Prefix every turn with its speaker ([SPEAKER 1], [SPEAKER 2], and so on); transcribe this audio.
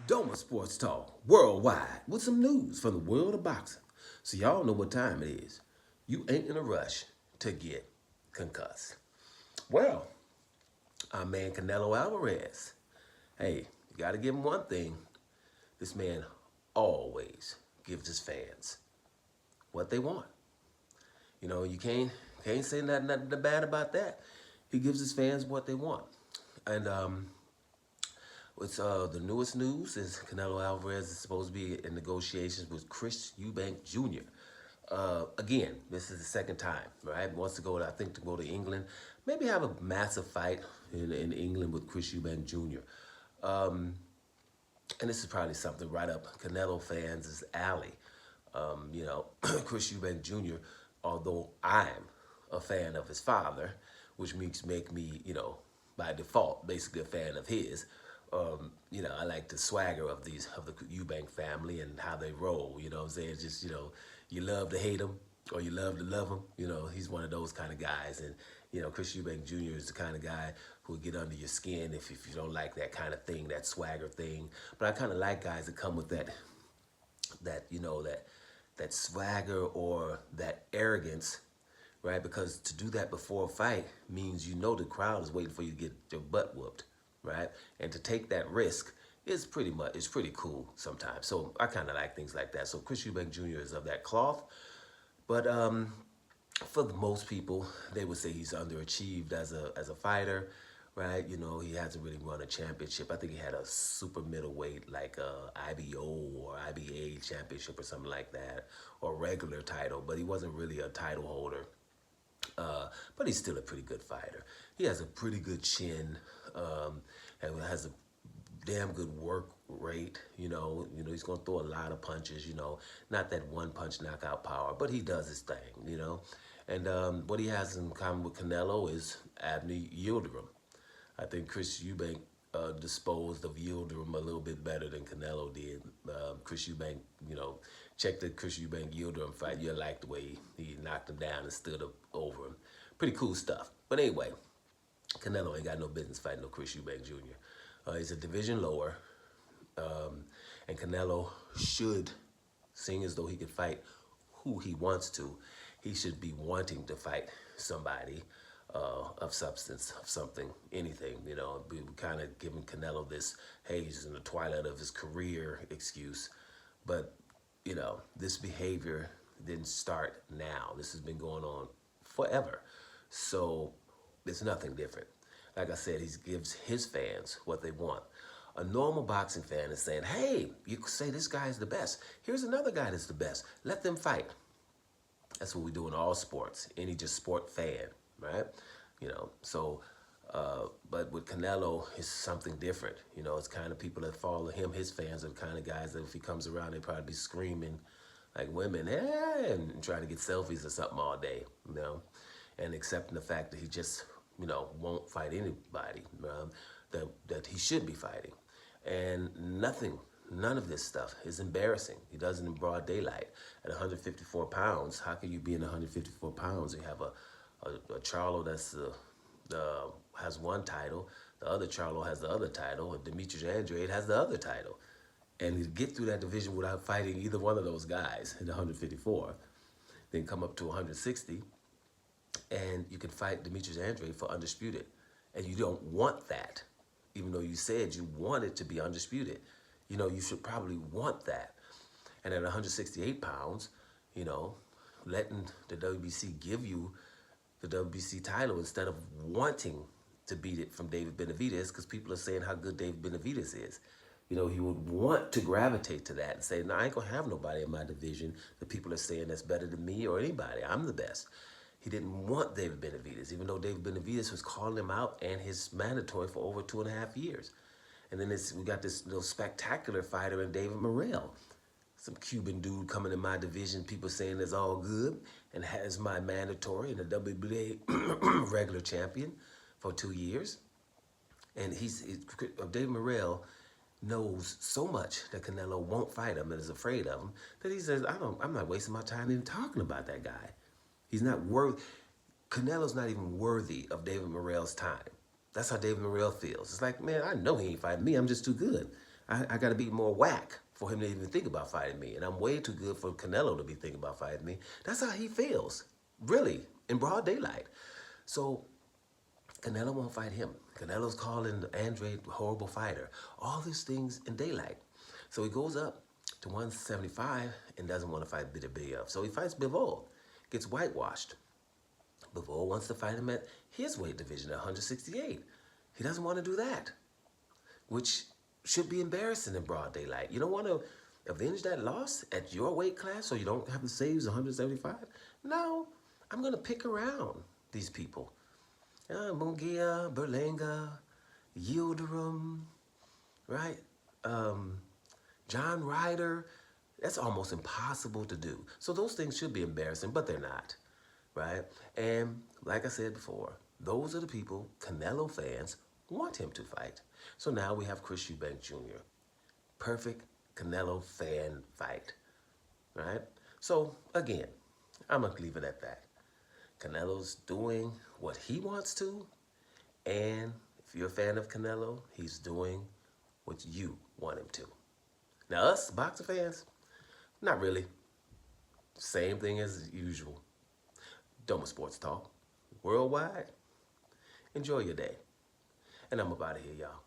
[SPEAKER 1] Doma Sports Talk worldwide with some news from the world of boxing. So y'all know what time it is. You ain't in a rush to get concussed. Well, our man Canelo Alvarez. Hey, you gotta give him one thing. This man always gives his fans what they want. You know, you can't say nothing bad about that. He gives his fans what they want. And what's the newest news is Canelo Alvarez is supposed to be in negotiations with Chris Eubank Jr. Again, this is the second time, right? Wants to go, I think, to go to England. Maybe have a massive fight in England with Chris Eubank Jr. And this is probably something right up Canelo fans' alley. Chris Eubank Jr., although I'm a fan of his father, which make me, by default, basically a fan of his. I like the swagger of the Eubank family and how they roll. You know what I'm saying? Just you love to hate him or you love to love him. He's one of those kind of guys. And Chris Eubank Jr. is the kind of guy who will get under your skin if you don't like that kind of thing, that swagger thing. But I kind of like guys that come with that swagger or that arrogance, right? Because to do that before a fight means the crowd is waiting for you to get your butt whooped, right? And to take that risk is pretty cool sometimes. So I kind of like things like that. So Chris Eubank Jr. is of that cloth, but for the most people, they would say he's underachieved as a fighter, right? He hasn't really won a championship. I think he had a super middleweight, like IBO or IBA championship or something like that, or regular title, but he wasn't really a title holder. But he's still a pretty good fighter. He has a pretty good chin, and has a damn good work rate. He's gonna throw a lot of punches. Not that one punch knockout power, but he does his thing. And what he has in common with Canelo is Abney Yildirim. I think Chris Eubank disposed of Yildirim a little bit better than Canelo did. Chris Eubank, check the Chris Eubank Yildirim fight. You'll like the way he knocked him down and stood up over him. Pretty cool stuff. But anyway, Canelo ain't got no business fighting no Chris Eubank Jr. He's a division lower, and Canelo should, seeing as though he can fight who he wants to, he should be wanting to fight somebody of substance, of something, anything. We kind of giving Canelo this, hey, he's in the twilight of his career excuse. But, this behavior didn't start now. This has been going on forever. So there's nothing different. Like I said, he gives his fans what they want. A normal boxing fan is saying, hey, you say this guy is the best. Here's another guy that's the best. Let them fight. That's what we do in all sports. Any just sport fan, right? But with Canelo, it's something different. It's kind of people that follow him. His fans are the kind of guys that if he comes around, they probably be screaming like women, hey, and trying to get selfies or something all day, and accepting the fact that he just, won't fight anybody that he should be fighting. And none of this stuff is embarrassing. He does it in broad daylight. At 154 pounds, how can you be in 154 pounds? You have a Charlo that's has one title, the other Charlo has the other title, and Demetrius Andrade has the other title. And to get through that division without fighting either one of those guys at 154, then come up to 160, and you can fight Demetrius Andrade for undisputed. And you don't want that, even though you said you wanted to be undisputed. You should probably want that. And at 168 pounds, letting the WBC give you the WBC title instead of wanting to beat it from David Benavidez, because people are saying how good David Benavidez is. He would want to gravitate to that and say, no, I ain't gonna have nobody in my division that people are saying that's better than me or anybody. I'm the best. He didn't want David Benavidez, even though David Benavidez was calling him out and his mandatory for over 2.5 years. And then we got this little spectacular fighter in David Morrell. Some Cuban dude coming in my division, people saying it's all good, and has my mandatory and a WBA regular champion for 2 years. And David Morrell knows so much that Canelo won't fight him and is afraid of him that he says, I'm not wasting my time even talking about that guy. He's not worth. Canelo's not even worthy of David Morrell's time. That's how David Morrell feels. It's like, man, I know he ain't fighting me. I'm just too good. I got to be more whack for him to even think about fighting me. And I'm way too good for Canelo to be thinking about fighting me. That's how he feels, really, in broad daylight. So Canelo won't fight him. Canelo's calling Andre a horrible fighter. All these things in daylight. So he goes up to 175 and doesn't want to fight Bidabiev. So he fights Bivol, gets whitewashed. Bivol wants to fight him at his weight division at 168. He doesn't want to do that, which should be embarrassing in broad daylight. You don't want to avenge that loss at your weight class so you don't have the saves 175? No, I'm going to pick around these people. Mungia, Berlanga, Yildirim, right? John Ryder. That's almost impossible to do. So those things should be embarrassing, but they're not, right? And like I said before, those are the people Canelo fans want him to fight. So now we have Chris Eubank Jr. Perfect Canelo fan fight, right? So again, I'm going to leave it at that. Canelo's doing what he wants to, and if you're a fan of Canelo, he's doing what you want him to. Now us, boxer fans, not really. Same thing as usual. Doma Sports Talk. Worldwide, enjoy your day. And I'm about to here, y'all.